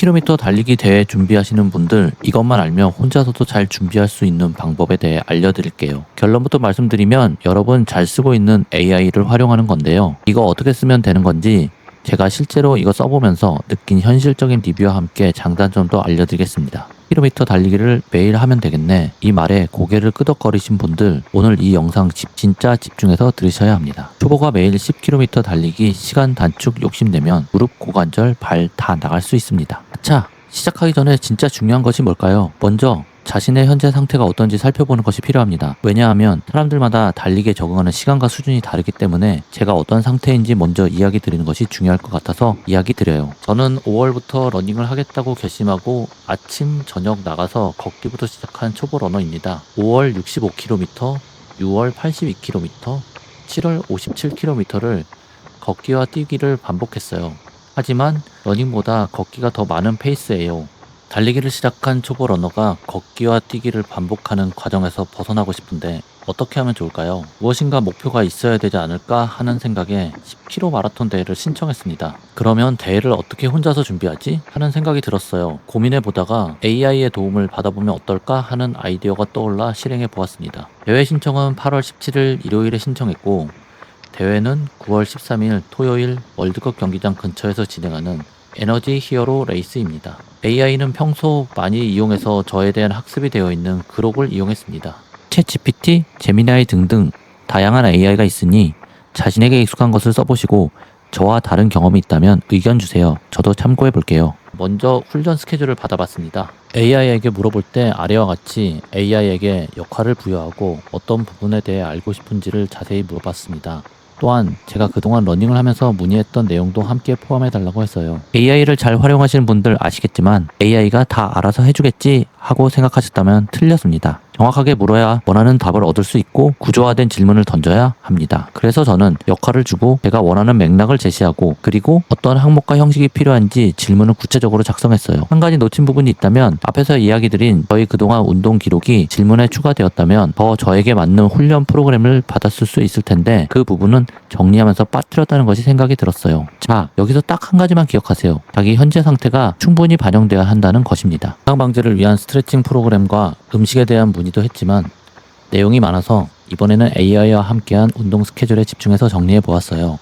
10km 달리기 대회 준비하시는 분들, 이것만 알면 혼자서도 잘 준비할 수 있는 방법에 대해 알려드릴게요. 결론부터 말씀드리면 여러분 잘 쓰고 있는 AI를 활용하는 건데요. 이거 어떻게 쓰면 되는 건지 제가 실제로 이거 써보면서 느낀 현실적인 리뷰와 함께 장단점도 알려드리겠습니다. 10km 달리기를 매일 하면 되겠네. 이 말에 고개를 끄덕거리신 분들, 오늘 이 영상 진짜 집중해서 들으셔야 합니다. 초보가 매일 10km 달리기 시간 단축 욕심내면 무릎, 고관절, 발 다 나갈 수 있습니다. 자, 시작하기 전에 진짜 중요한 것이 뭘까요? 먼저 자신의 현재 상태가 어떤지 살펴보는 것이 필요합니다. 왜냐하면 사람들마다 달리기에 적응하는 시간과 수준이 다르기 때문에 제가 어떤 상태인지 먼저 이야기 드리는 것이 중요할 것 같아서 이야기 드려요. 저는 5월부터 러닝을 하겠다고 결심하고 아침, 저녁 나가서 걷기부터 시작한 초보 러너입니다. 5월 65km, 6월 82km, 7월 57km를 걷기와 뛰기를 반복했어요. 하지만 러닝보다 걷기가 더 많은 페이스예요. 달리기를 시작한 초보 러너가 걷기와 뛰기를 반복하는 과정에서 벗어나고 싶은데 어떻게 하면 좋을까요? 무엇인가 목표가 있어야 되지 않을까 하는 생각에 10km 마라톤 대회를 신청했습니다. 그러면 대회를 어떻게 혼자서 준비하지? 하는 생각이 들었어요. 고민해 보다가 AI의 도움을 받아보면 어떨까 하는 아이디어가 떠올라 실행해 보았습니다. 대회 신청은 8월 17일 일요일에 신청했고, 대회는 9월 13일 토요일 월드컵 경기장 근처에서 진행하는 에너지 히어로 레이스입니다. AI는 평소 많이 이용해서 저에 대한 학습이 되어 있는 그록을 이용했습니다. 챗GPT, 제미나이 등등 다양한 AI가 있으니 자신에게 익숙한 것을 써보시고 저와 다른 경험이 있다면 의견 주세요. 저도 참고해 볼게요. 먼저 훈련 스케줄을 받아봤습니다. AI에게 물어볼 때 아래와 같이 AI에게 역할을 부여하고 어떤 부분에 대해 알고 싶은지를 자세히 물어봤습니다. 또한 제가 그동안 러닝을 하면서 문의했던 내용도 함께 포함해달라고 했어요. AI를 잘 활용하시는 분들 아시겠지만 AI가 다 알아서 해주겠지 하고 생각하셨다면 틀렸습니다. 정확하게 물어야 원하는 답을 얻을 수 있고 구조화된 질문을 던져야 합니다. 그래서 저는 역할을 주고 제가 원하는 맥락을 제시하고 그리고 어떤 항목과 형식이 필요한지 질문을 구체적으로 작성했어요. 한 가지 놓친 부분이 있다면 앞에서 이야기 드린 저희 그동안 운동 기록이 질문에 추가되었다면 더 저에게 맞는 훈련 프로그램을 받았을 수 있을 텐데 그 부분은 정리하면서 빠뜨렸다는 것이 생각이 들었어요. 자, 여기서 딱 한 가지만 기억하세요. 자기 현재 상태가 충분히 반영되어야 한다는 것입니다. 부상 방지를 위한 스트레칭 프로그램과 음식에 대한 문의도 했지만 내용이 많아서 이번에는 AI와 함께한 운동 스케줄에 집중해서 정리해 보았어요.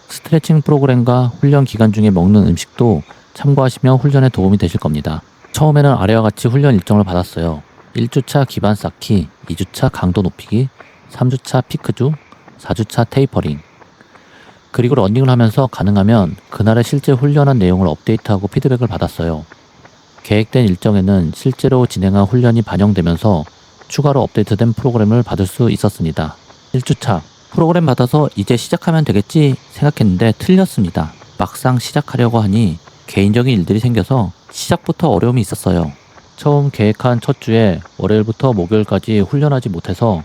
스트레칭 프로그램과 훈련 기간 중에 먹는 음식도 참고하시면 훈련에 도움이 되실 겁니다. 처음에는 아래와 같이 훈련 일정을 받았어요. 1주차 기반 쌓기, 2주차 강도 높이기, 3주차 피크주, 4주차 테이퍼링. 그리고 러닝을 하면서 가능하면 그날의 실제 훈련한 내용을 업데이트하고 피드백을 받았어요. 계획된 일정에는 실제로 진행한 훈련이 반영되면서 추가로 업데이트된 프로그램을 받을 수 있었습니다. 1주차 프로그램 받아서 이제 시작하면 되겠지 생각했는데 틀렸습니다. 막상 시작하려고 하니 개인적인 일들이 생겨서 시작부터 어려움이 있었어요. 처음 계획한 첫 주에 월요일부터 목요일까지 훈련하지 못해서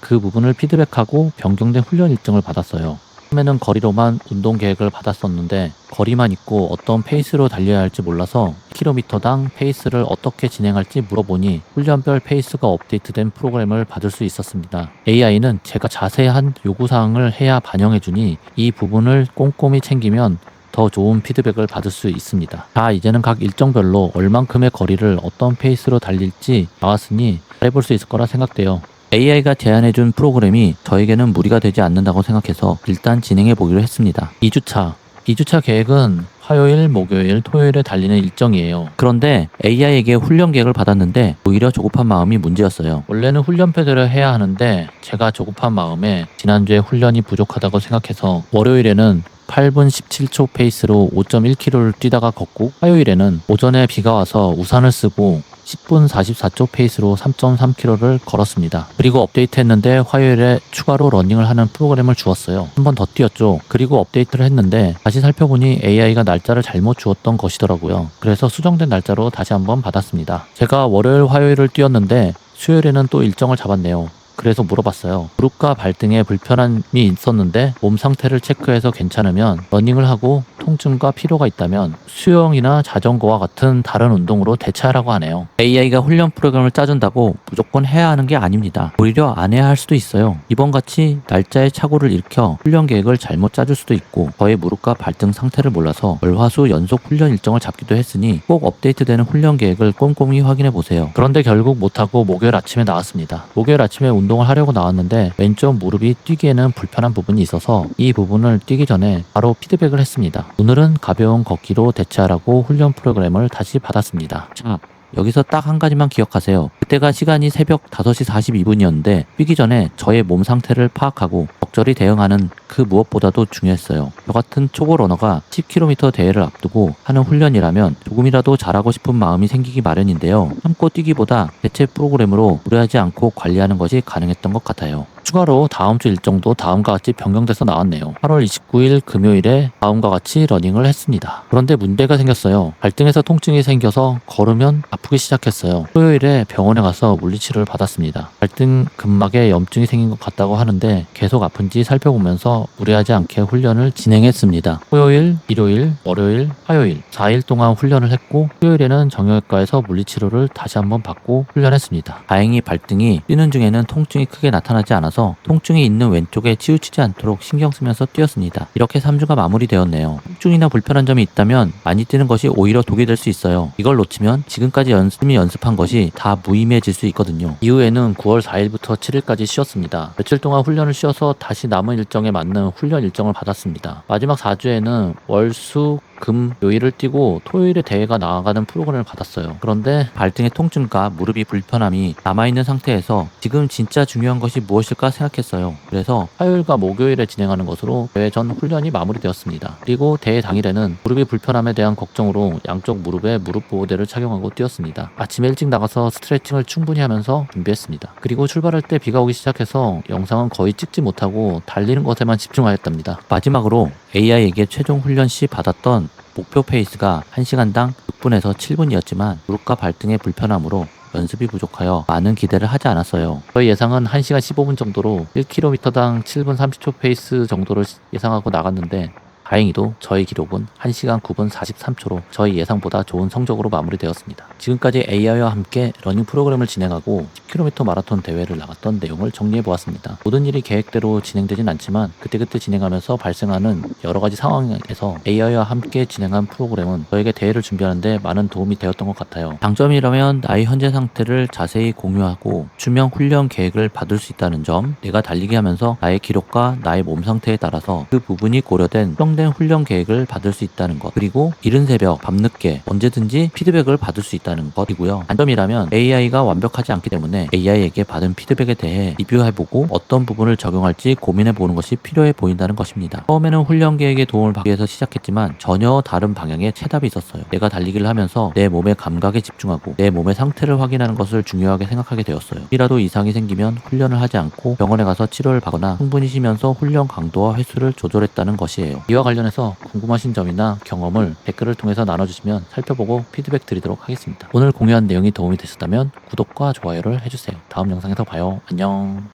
그 부분을 피드백하고 변경된 훈련 일정을 받았어요. 처음에는 거리로만 운동 계획을 받았었는데 거리만 있고 어떤 페이스로 달려야 할지 몰라서 1km당 페이스를 어떻게 진행할지 물어보니 훈련별 페이스가 업데이트된 프로그램을 받을 수 있었습니다. AI는 제가 자세한 요구사항을 해야 반영해주니 이 부분을 꼼꼼히 챙기면 더 좋은 피드백을 받을 수 있습니다. 자, 이제는 각 일정별로 얼만큼의 거리를 어떤 페이스로 달릴지 나왔으니 해볼 수 있을 거라 생각돼요. AI가 제안해준 프로그램이 저에게는 무리가 되지 않는다고 생각해서 일단 진행해 보기로 했습니다. 2주차 계획은 화요일, 목요일, 토요일에 달리는 일정이에요. 그런데 AI에게 훈련 계획을 받았는데 오히려 조급한 마음이 문제였어요. 원래는 훈련표대로 해야 하는데 제가 조급한 마음에 지난주에 훈련이 부족하다고 생각해서 월요일에는 8분 17초 페이스로 5.1km를 뛰다가 걷고 화요일에는 오전에 비가 와서 우산을 쓰고 10분 44초 페이스로 3.3km를 걸었습니다. 그리고 업데이트했는데 화요일에 추가로 러닝을 하는 프로그램을 주었어요. 한 번 더 뛰었죠. 그리고 업데이트를 했는데 다시 살펴보니 AI가 날짜를 잘못 주었던 것이더라고요. 그래서 수정된 날짜로 다시 한번 받았습니다. 제가 월요일, 화요일을 뛰었는데 수요일에는 또 일정을 잡았네요. 그래서 물어봤어요. 무릎과 발등에 불편함이 있었는데 몸 상태를 체크해서 괜찮으면 러닝을 하고 통증과 피로가 있다면 수영이나 자전거와 같은 다른 운동으로 대체하라고 하네요. AI가 훈련 프로그램을 짜준다고 무조건 해야 하는 게 아닙니다. 오히려 안 해야 할 수도 있어요. 이번같이 날짜의 착오를 일으켜 훈련 계획을 잘못 짜줄 수도 있고 저의 무릎과 발등 상태를 몰라서 월화수 연속 훈련 일정을 잡기도 했으니 꼭 업데이트되는 훈련 계획을 꼼꼼히 확인해 보세요. 그런데 결국 못하고 목요일 아침에 나왔습니다. 목요일 아침에 운동을 하려고 나왔는데 왼쪽 무릎이 뛰기에는 불편한 부분이 있어서 이 부분을 뛰기 전에 바로 피드백을 했습니다. 오늘은 가벼운 걷기로 대체하라고 훈련 프로그램을 다시 받았습니다. 자, 여기서 딱 한 가지만 기억하세요. 그때가 시간이 새벽 5시 42분이었는데 뛰기 전에 저의 몸 상태를 파악하고 적절히 대응하는 그 무엇보다도 중요했어요. 저 같은 초보 러너가 10km 대회를 앞두고 하는 훈련이라면 조금이라도 잘하고 싶은 마음이 생기기 마련인데요. 참고 뛰기보다 대체 프로그램으로 무리하지 않고 관리하는 것이 가능했던 것 같아요. 추가로 다음 주 일정도 다음과 같이 변경돼서 나왔네요. 8월 29일 금요일에 다음과 같이 러닝을 했습니다. 그런데 문제가 생겼어요. 발등에서 통증이 생겨서 걸으면 아프기 시작했어요. 토요일에 병원에 가서 물리치료를 받았습니다. 발등 근막에 염증이 생긴 것 같다고 하는데 계속 아픈지 살펴보면서 무리하지 않게 훈련을 진행했습니다. 토요일, 일요일, 월요일, 화요일 4일 동안 훈련을 했고 토요일에는 정형외과에서 물리치료를 다시 한번 받고 훈련했습니다. 다행히 발등이 뛰는 중에는 통증이 크게 나타나지 않아서 통증이 있는 왼쪽에 치우치지 않도록 신경 쓰면서 뛰었습니다. 이렇게 3주가 마무리되었네요. 통증이나 불편한 점이 있다면 많이 뛰는 것이 오히려 독이 될 수 있어요. 이걸 놓치면 지금까지 열심히 연습한 것이 다 무의미해질 수 있거든요. 이후에는 9월 4일부터 7일까지 쉬었습니다. 며칠 동안 훈련을 쉬어서 다시 남은 일정에 맞는 훈련 일정을 받았습니다. 마지막 4주에는 월, 수, 금, 요일을 뛰고 토요일에 대회가 나아가는 프로그램을 받았어요. 그런데 발등의 통증과 무릎이 불편함이 남아있는 상태에서 지금 진짜 중요한 것이 무엇일까 생각했어요. 그래서 화요일과 목요일에 진행하는 것으로 대회 전 훈련이 마무리되었습니다. 그리고 대회 당일에는 무릎이 불편함에 대한 걱정으로 양쪽 무릎에 무릎 보호대를 착용하고 뛰었습니다. 아침에 일찍 나가서 스트레칭을 충분히 하면서 준비했습니다. 그리고 출발할 때 비가 오기 시작해서 영상은 거의 찍지 못하고 달리는 것에만 집중하였답니다. 마지막으로 AI에게 최종 훈련 시 받았던 목표 페이스가 1시간당 6분에서 7분이었지만 무릎과 발등의 불편함으로 연습이 부족하여 많은 기대를 하지 않았어요. 저희 예상은 1시간 15분 정도로 1km당 7분 30초 페이스 정도를 예상하고 나갔는데 다행히도 저희 기록은 1시간 9분 43초로 저희 예상보다 좋은 성적으로 마무리되었습니다. 지금까지 AI와 함께 러닝 프로그램을 진행하고 10km 마라톤 대회를 나갔던 내용을 정리해보았습니다. 모든 일이 계획대로 진행되진 않지만 그때그때 진행하면서 발생하는 여러가지 상황에서 AI와 함께 진행한 프로그램은 저에게 대회를 준비하는데 많은 도움이 되었던 것 같아요. 장점이라면 나의 현재 상태를 자세히 공유하고 수명 훈련 계획을 받을 수 있다는 점, 내가 달리기 하면서 나의 기록과 나의 몸 상태에 따라서 그 부분이 고려된 수정된 훈련 계획을 받을 수 있다는 것, 그리고 이른 새벽, 밤늦게 언제든지 피드백을 받을 수 있다는 것이고요. 단점이라면 AI가 완벽하지 않기 때문에 AI에게 받은 피드백에 대해 리뷰해보고 어떤 부분을 적용할지 고민해보는 것이 필요해 보인다는 것입니다. 처음에는 훈련 계획에 도움을 받기 위해서 시작했지만 전혀 다른 방향의 채답이 있었어요. 내가 달리기를 하면서 내 몸의 감각에 집중하고 내 몸의 상태를 확인하는 것을 중요하게 생각하게 되었어요. 이라도 이상이 생기면 훈련을 하지 않고 병원에 가서 치료를 받거나 충분히 쉬면서 훈련 강도와 횟수를 조절했다는 것이에요. 이와 관련해서 궁금하신 점이나 경험을 댓글을 통해서 나눠주시면 살펴보고 피드백 드리도록 하겠습니다. 오늘 공유한 내용이 도움이 되셨다면 구독과 좋아요를 해주세요. 다음 영상에서 봐요. 안녕.